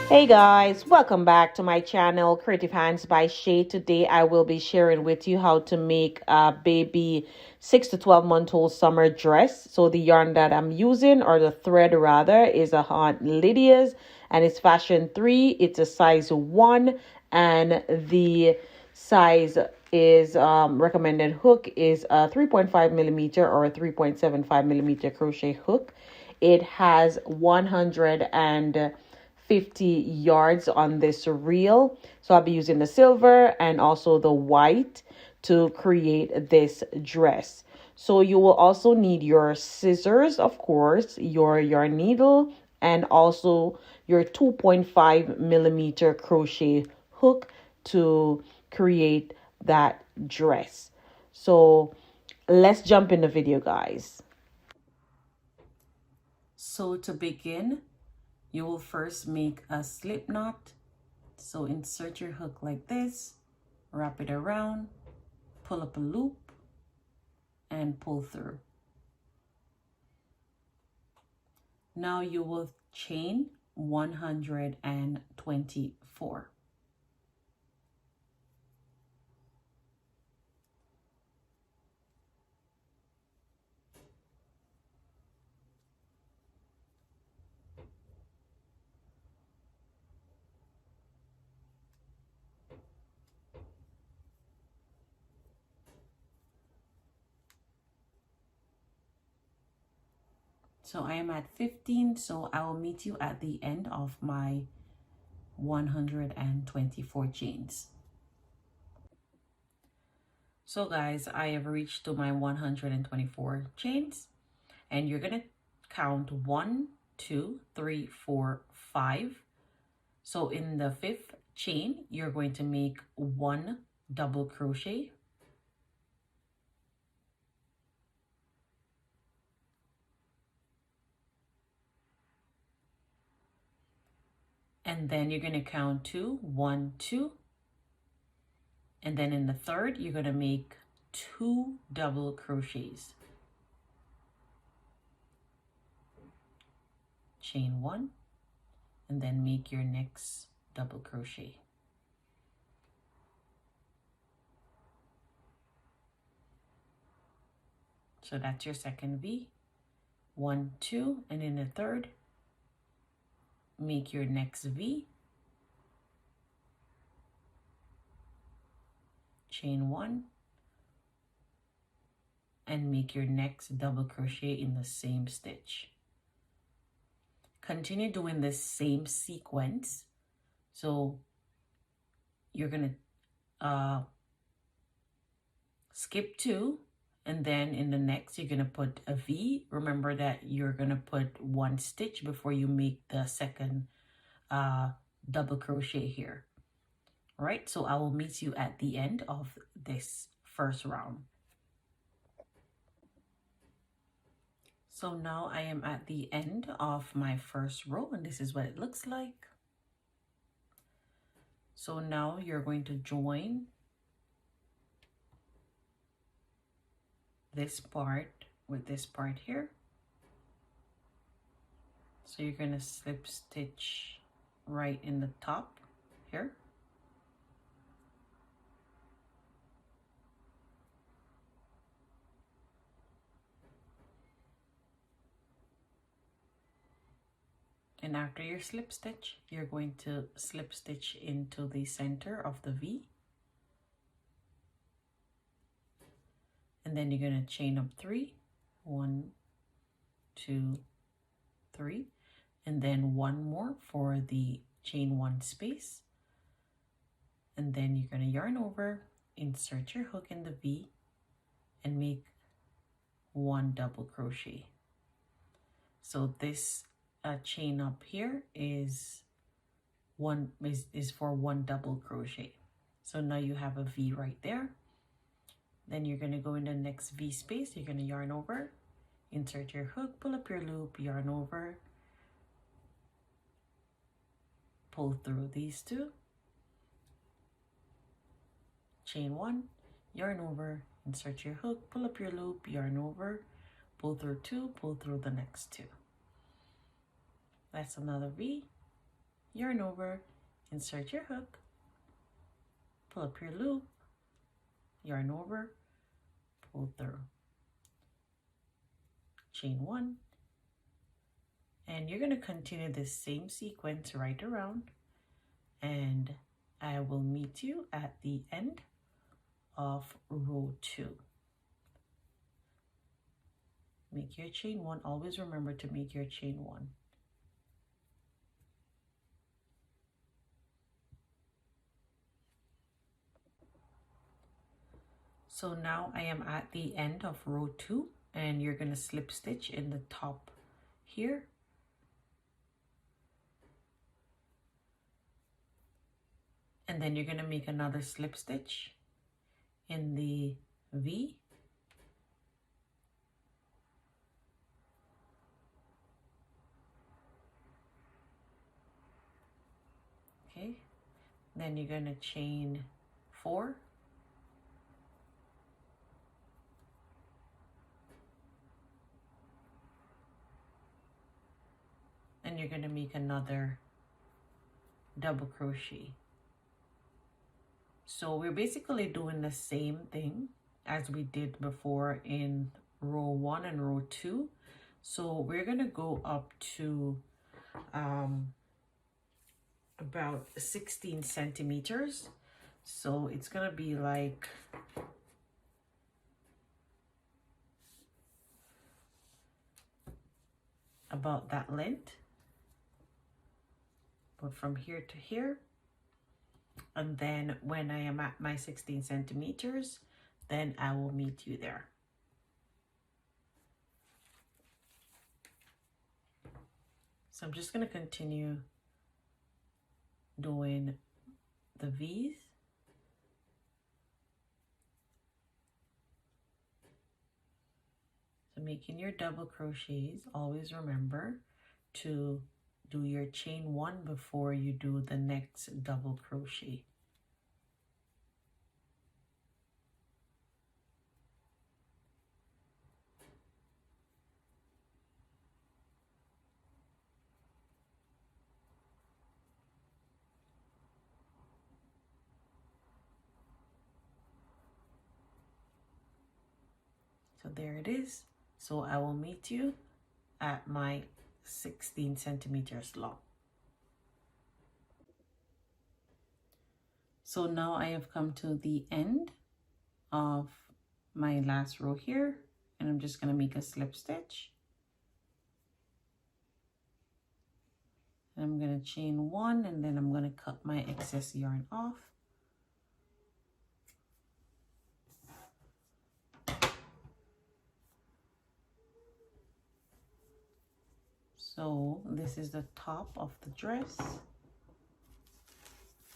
Hey guys, welcome back to my channel Creative Hands by Shay. Today I will be sharing with you how to make a baby 6 to 12-month-old summer dress. So the yarn that I'm using, or the thread rather, is a Aunt Lydia's, and it's fashion 3. It's a size 1, and the size is recommended hook is a 3.5 millimeter or a 3.75 millimeter crochet hook. It has 150 yards on this reel, so I'll be using the silver and also the white to create this dress. So you will also need your scissors, of course, your needle, and also your 2.5 millimeter crochet hook to create that dress. So let's jump in the video, guys. So to begin, you will first make a slip knot. So insert your hook like this, wrap it around, pull up a loop, and pull through. Now you will chain 124. So I am at 15, so I will meet you at the end of my 124 chains. So guys, I have reached to my 124 chains, and you're gonna count 1, 2, 3, 4, 5. So in the 5th chain, you're going to make 1 double crochet. And then you're going to count 2, 1, 2. And then in the 3rd, you're going to make 2 double crochets. Chain 1, and then make your next double crochet. So that's your second V. 1, 2, and in the 3rd, make your next V. Chain 1, and make your next double crochet in the same stitch. Continue doing the same sequence. So you're gonna skip 2, and then in the next you're gonna put a V. Remember that you're gonna put 1 stitch before you make the second double crochet here. All right, so I will meet you at the end of this first round. So now I am at the end of my first row, and this is what it looks like. So now you're going to join this part with this part here. So you're going to slip stitch right in the top here. And after your slip stitch, you're going to slip stitch into the center of the V. And then you're going to chain up 3, 1, 2, 3, and then 1 more for the chain 1 space. And then you're going to yarn over, insert your hook in the V, and make 1 double crochet. So this chain up here is for 1 double crochet. So now you have a V right there. Then you're going to go in the next V space. You're going to yarn over, insert your hook, pull up your loop, yarn over, pull through these 2, chain 1, yarn over, insert your hook, pull up your loop, yarn over, pull through 2, pull through the next 2. That's another V. yarn over, insert your hook, pull up your loop, yarn over, pull through, chain 1, and you're going to continue this same sequence right around, and I will meet you at the end of row 2. Make your chain 1. Always remember to make your chain 1. So now I am at the end of row 2, and you're going to slip stitch in the top here. And then you're going to make another slip stitch in the V. Okay. Then you're going to chain 4. And you're going to make another double crochet. So we're basically doing the same thing as we did before in row 1 and row 2. So we're going to go up to about 16 centimeters. So it's going to be like about that length, but from here to here. And then when I am at my 16 centimeters, then I will meet you there. So I'm just going to continue doing the V's. So making your double crochets, always remember to do your chain 1 before you do the next double crochet. So there it is. So I will meet you at my 16 centimeters long. So now I have come to the end of my last row here, and I'm just going to make a slip stitch. And I'm going to chain 1, and then I'm going to cut my excess yarn off. So this is the top of the dress.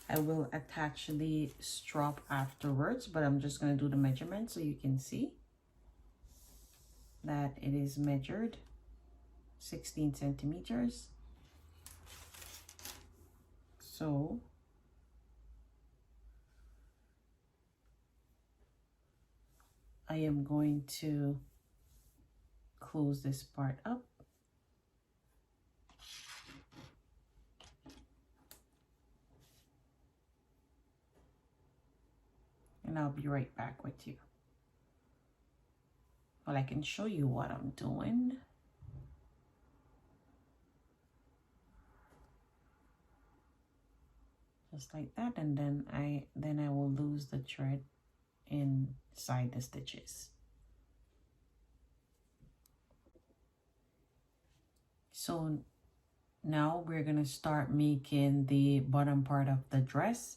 I will attach the strap afterwards, but I'm just going to do the measurement so you can see that it is measured 16 centimeters. So I am going to close this part up. And I'll be right back with you. Well, I can show you what I'm doing. Just like that, and then I will lose the thread inside the stitches. So now we're gonna start making the bottom part of the dress.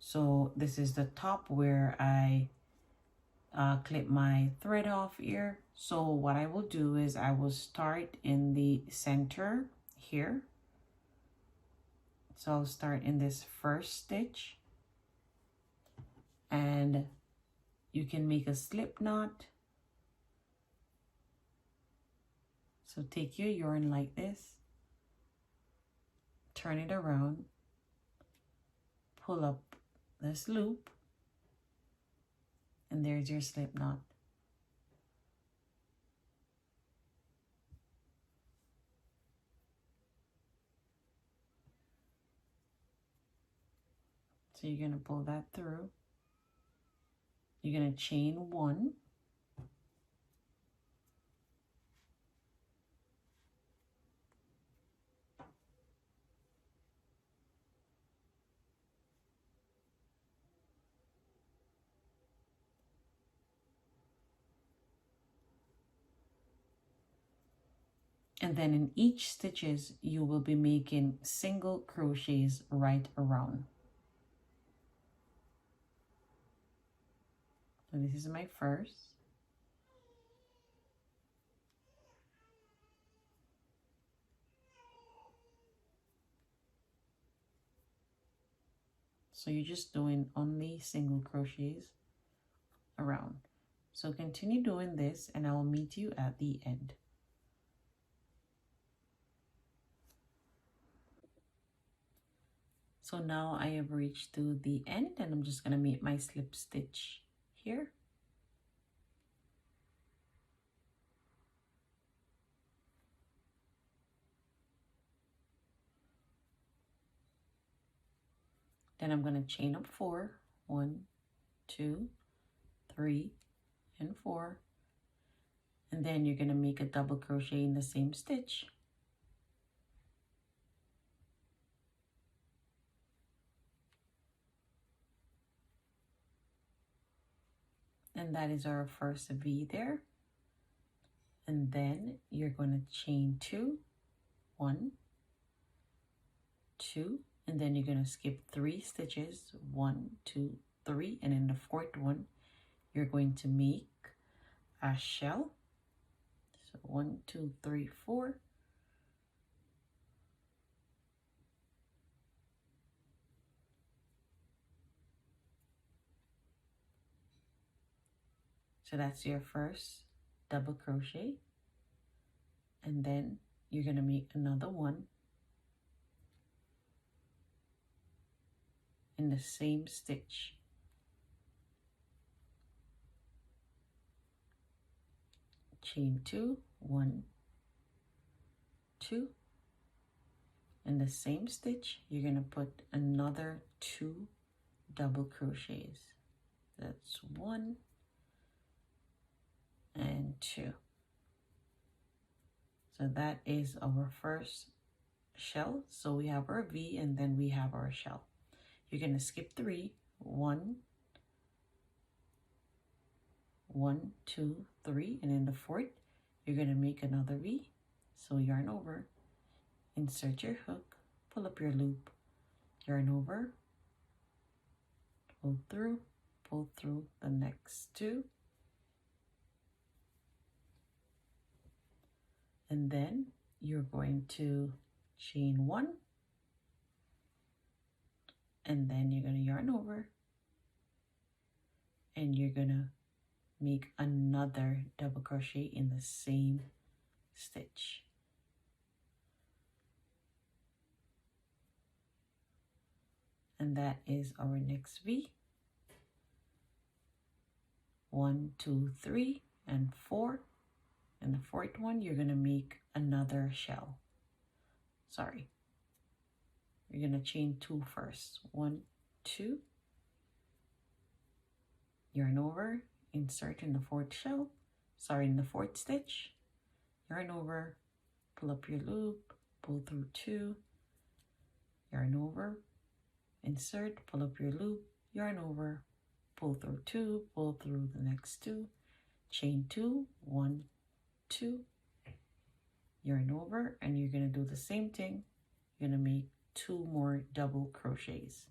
So this is the top where I clip my thread off here. So what I will do is I will start in the center here. So I'll start in this first stitch, and you can make a slip knot. So take your yarn like this, turn it around, pull up this loop, and there's your slip knot. So you're going to pull that through. You're going to chain 1. And then in each stitches, you will be making single crochets right around. So this is my first. So you're just doing only single crochets around. So continue doing this and I will meet you at the end. So now I have reached to the end and I'm just going to make my slip stitch here. Then I'm going to chain up 4, 1, 2, 3, and 4. And then you're going to make a double crochet in the same stitch. And that is our first V there. And then you're going to chain 2, 1, 2, and then you're going to skip 3 stitches, 1, 2, 3, and in the fourth one, you're going to make a shell. So 1, 2, 3, 4. So that's your first double crochet. And then you're going to make another one in the same stitch. Chain 2, 1, 2. In the same stitch, you're going to put another 2 double crochets. That's 1 and 2. So that is our first shell. So we have our V and then we have our shell. You're going to skip 3, 1, 1, 2, 3, and in the fourth, you're going to make another V. So yarn over, insert your hook, pull up your loop, yarn over, pull through the next 2, and then you're going to chain 1, and then you're going to yarn over, and you're going to make another double crochet in the same stitch. And that is our next V. 1, 2, 3, and 4. And the fourth one, you're going to make another shell. Sorry. You're going to chain 2 first. 1, 2. Yarn over, insert in the fourth shell. Sorry, in the fourth stitch. Yarn over, pull up your loop, pull through 2. Yarn over, insert, pull up your loop, yarn over, pull through 2, pull through the next 2, chain 2, 1, 2, yarn over, and you're going to do the same thing. You're going to make 2 more double crochets.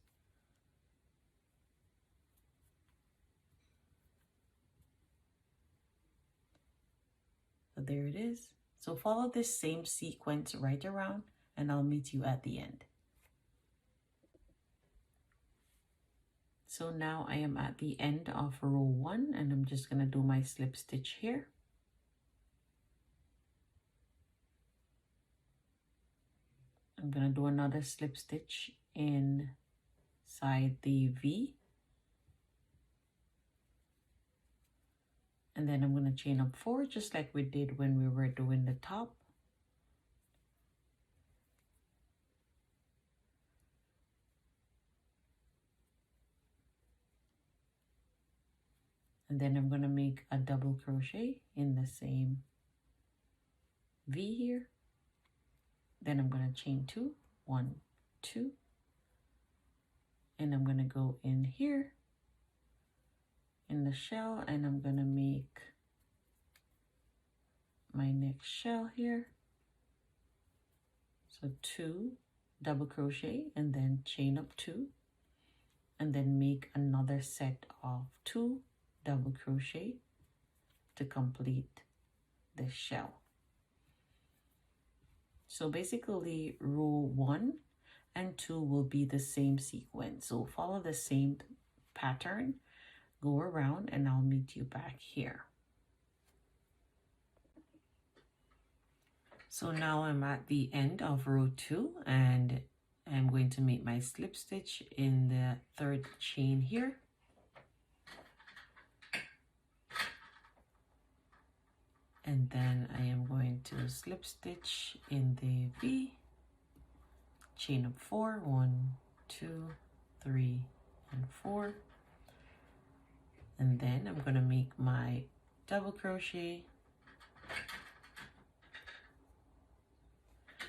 So there it is. So follow this same sequence right around and I'll meet you at the end. So now I am at the end of row 1 and I'm just going to do my slip stitch here. I'm going to do another slip stitch inside the V. And then I'm going to chain up 4 just like we did when we were doing the top. and then I'm going to make a double crochet in the same V here. Then I'm going to chain 2, 1, 2, and I'm going to go in here in the shell, and I'm going to make my next shell here. So 2 double crochet and then chain up 2, and then make another set of 2 double crochet to complete the shell. So basically row 1 and 2 will be the same sequence. So follow the same pattern, go around, and I'll meet you back here. So now I'm at the end of row 2, and I'm going to make my slip stitch in the 3rd chain here. And then I am going to slip stitch in the V, chain up 4, 1, 2, 3, and 4. And then I'm going to make my double crochet.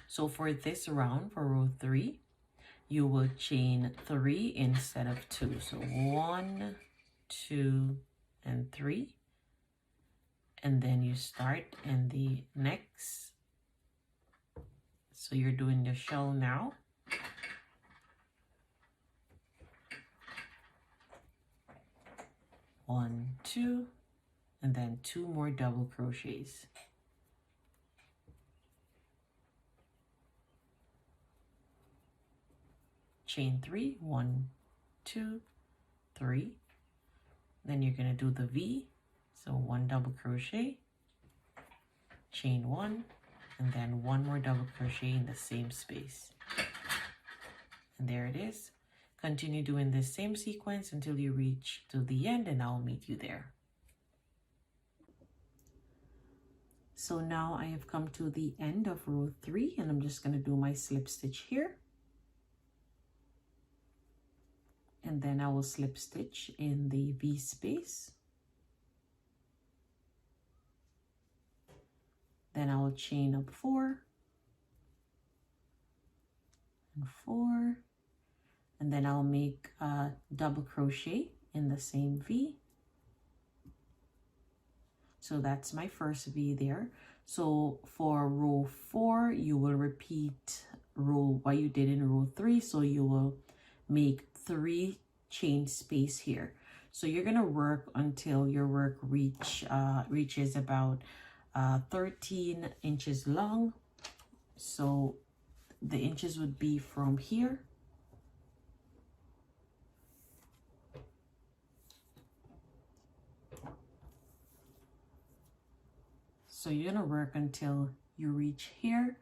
So for this round, for row 3, you will chain 3 instead of 2. So 1, 2, and 3. And then you start in the next. So you're doing the shell now. One, 2, and then 2 more double crochets. Chain 3, 1, 2, 3. Then you're going to do the V. So 1 double crochet, chain 1, and then 1 more double crochet in the same space. And there it is. Continue doing this same sequence until you reach to the end, and I'll meet you there. So now I have come to the end of row 3, and I'm just going to do my slip stitch here. And then I will slip stitch in the V space. Then I will chain up 4 and 4, and then I'll make a double crochet in the same V. So that's my first V there. So for row 4, you will repeat what you did in row 3. So you will make 3 chain space here. So you're gonna work until your work reaches about 13 inches long. So the inches would be from here so you're gonna work until you reach here,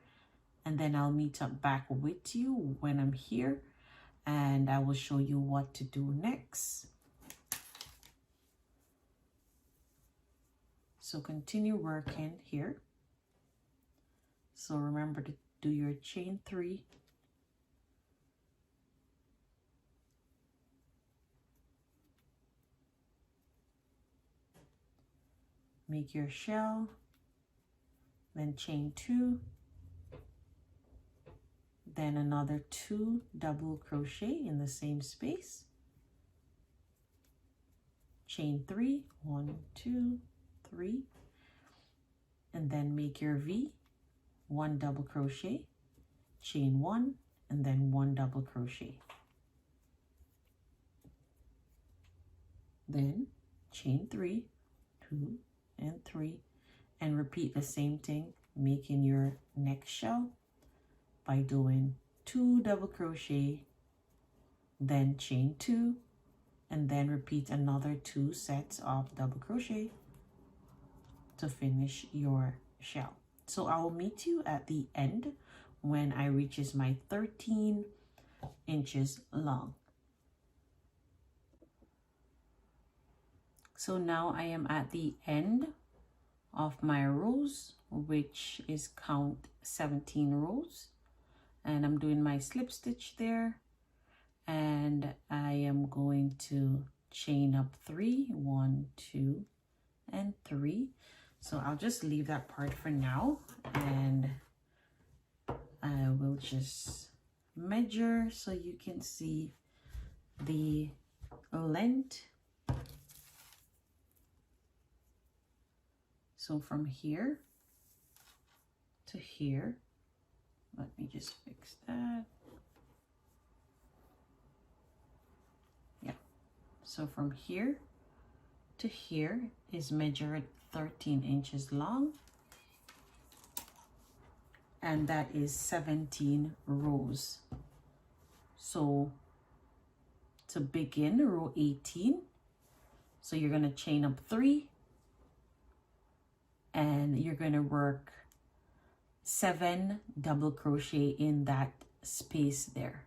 and then I'll meet up back with you when I'm here, and I will show you what to do next. So continue working here. So remember to do your chain 3. Make your shell, then chain 2, then another 2 double crochet in the same space. Chain 3, 1, 2, 3, and then make your V, 1 double crochet, chain 1, and then 1 double crochet. Then chain 3, 2, and 3, and repeat the same thing, making your next shell by doing 2 double crochet, then chain 2, and then repeat another 2 sets of double crochet to finish your shell. So I will meet you at the end when I reaches my 13 inches long. So now I am at the end of my rows, which is count 17 rows, and I'm doing my slip stitch there, and I am going to chain up 3, 1, 2, and 3. So I'll just leave that part for now, and I will just measure so you can see the length. So from here to here, let me just fix that. Yeah, so from here to here is measured 13 inches long, and that is 17 rows. So to begin row 18, so you're going to chain up 3, and you're going to work 7 double crochet in that space there.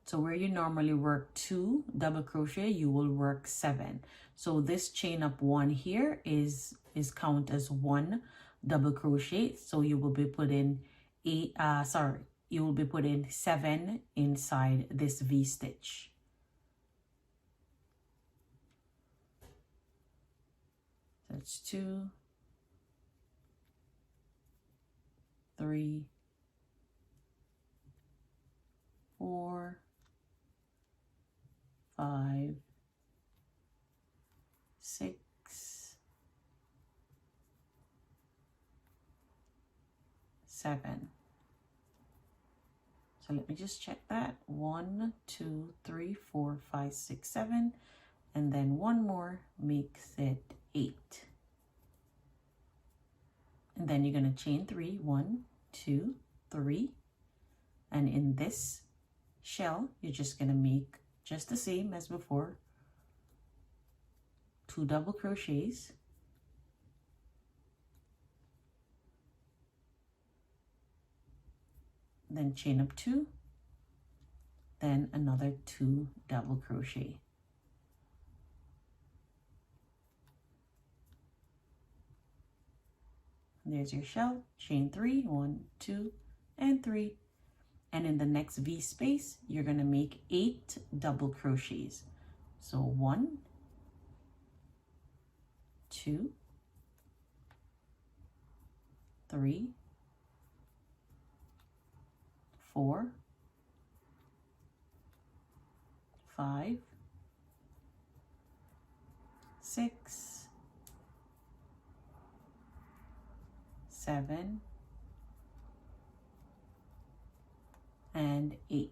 So where you normally work 2 double crochet, you will work 7. So this chain up 1 here is count as 1 double crochet. So you will be putting you will be putting 7 inside this V stitch. That's 2, 3, 4, 5, 6, 7. So let me just check that. 1, 2, 3, 4, 5, 6, 7. And then one more makes it 8. And then you're going to chain 3, 1, 2, 3. And in this shell, you're just going to make just the same as before. 2 double crochets. Then chain up 2. Then another 2 double crochet. There's your shell. Chain 3, 1, 2, and 3. And in the next V space, you're going to make 8 double crochets. So 1, 2, 3, 4, 5, 6, 7, and 8.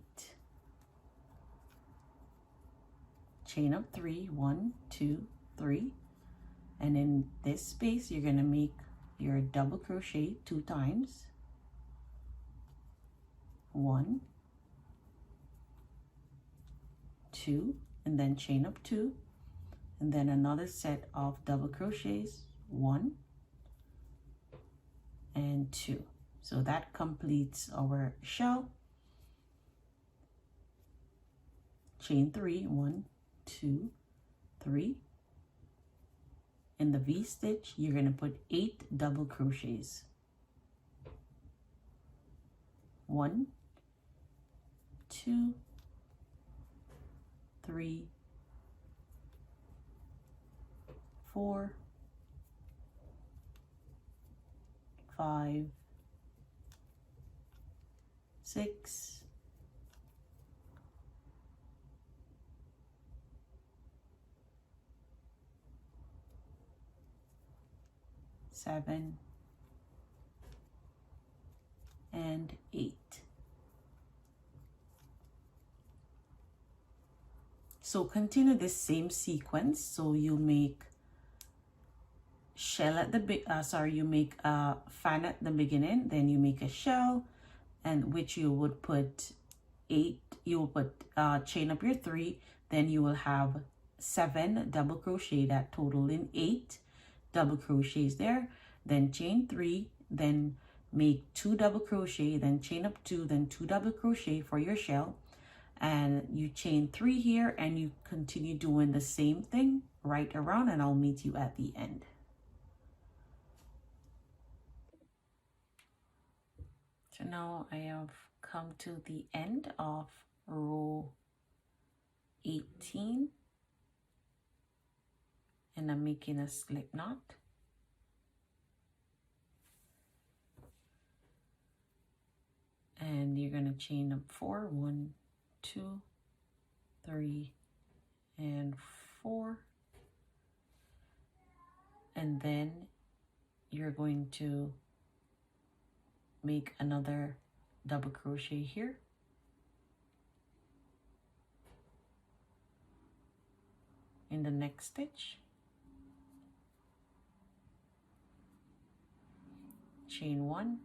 Chain up 3, 1, 2, 3. And in this space, you're going to make your double crochet 2 times. 1, 2, and then chain up 2, and then another set of double crochets, 1 and 2. So that completes our shell. Chain 3, 1, 2, 3. In the V stitch, you're going to put 8 double crochets. 1, 2, 3, 4, 5, 6, 7, and 8. So continue this same sequence. So you make shell at the you make a fan at the beginning, then you make a shell, and which you would put 8. You will put chain up your 3, then you will have 7 double crochet, that total in 8 double crochets there. Then chain 3, then make 2 double crochet, then chain up 2, then 2 double crochet for your shell, and you chain 3 here, and you continue doing the same thing right around, and I'll meet you at the end. So now I have come to the end of row 18, and I'm making a slip knot. And you're going to chain up 4, 1, 2, 3, and 4. And then you're going to make another double crochet here. In the next stitch, chain 1,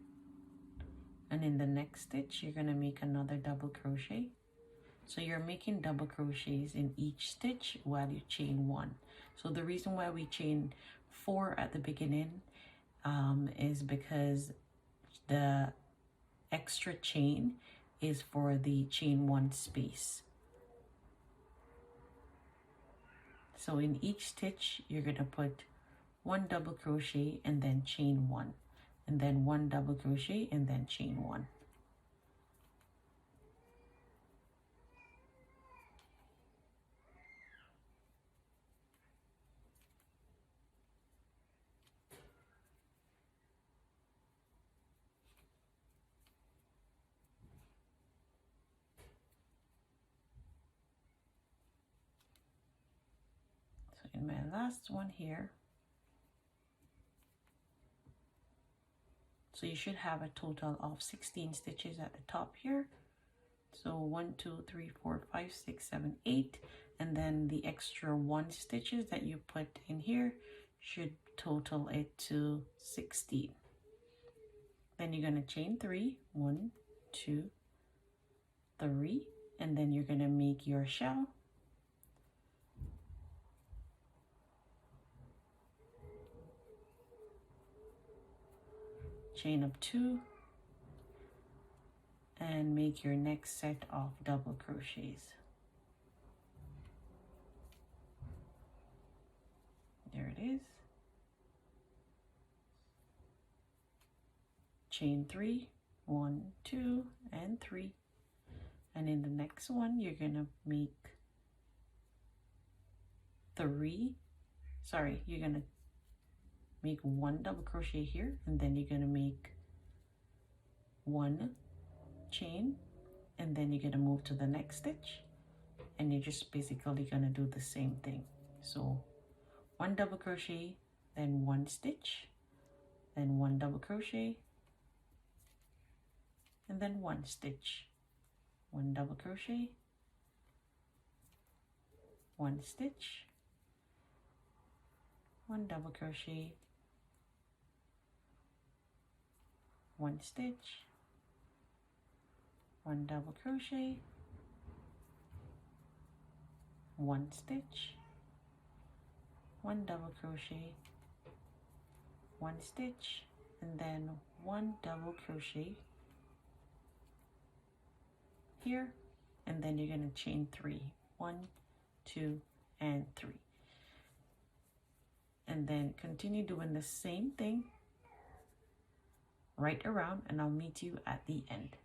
and in the next stitch you're going to make another double crochet. So you're making double crochets in each stitch while you chain 1. So the reason why we chain 4 at the beginning is because the extra chain is for the chain 1 space. So in each stitch you're going to put 1 double crochet and then chain 1, and then 1 double crochet and then chain 1. So in my last one here, so you should have a total of 16 stitches at the top here. So 1, 2, 3, 4, 5, 6, 7, 8, and then the extra 1 stitches that you put in here should total it to 16. Then you're going to chain 3, 1, 2, 3, and then you're going to make your shell. Chain up 2 and make your next set of double crochets. There it is. Chain 3, 1, 2, and 3, and in the next one you're gonna make you're gonna make 1 double crochet here, and then you're gonna make 1 chain, and then you're gonna move to the next stitch, and you're just basically gonna do the same thing. So 1 double crochet, then 1 stitch, then 1 double crochet, and then 1 stitch, 1 double crochet, 1 stitch, 1 double crochet, 1 stitch, 1 double crochet, 1 stitch, 1 double crochet, 1 stitch, and then 1 double crochet here, and then you're going to chain 3, 1, 2, and 3, and then continue doing the same thing right around, and I'll meet you at the end.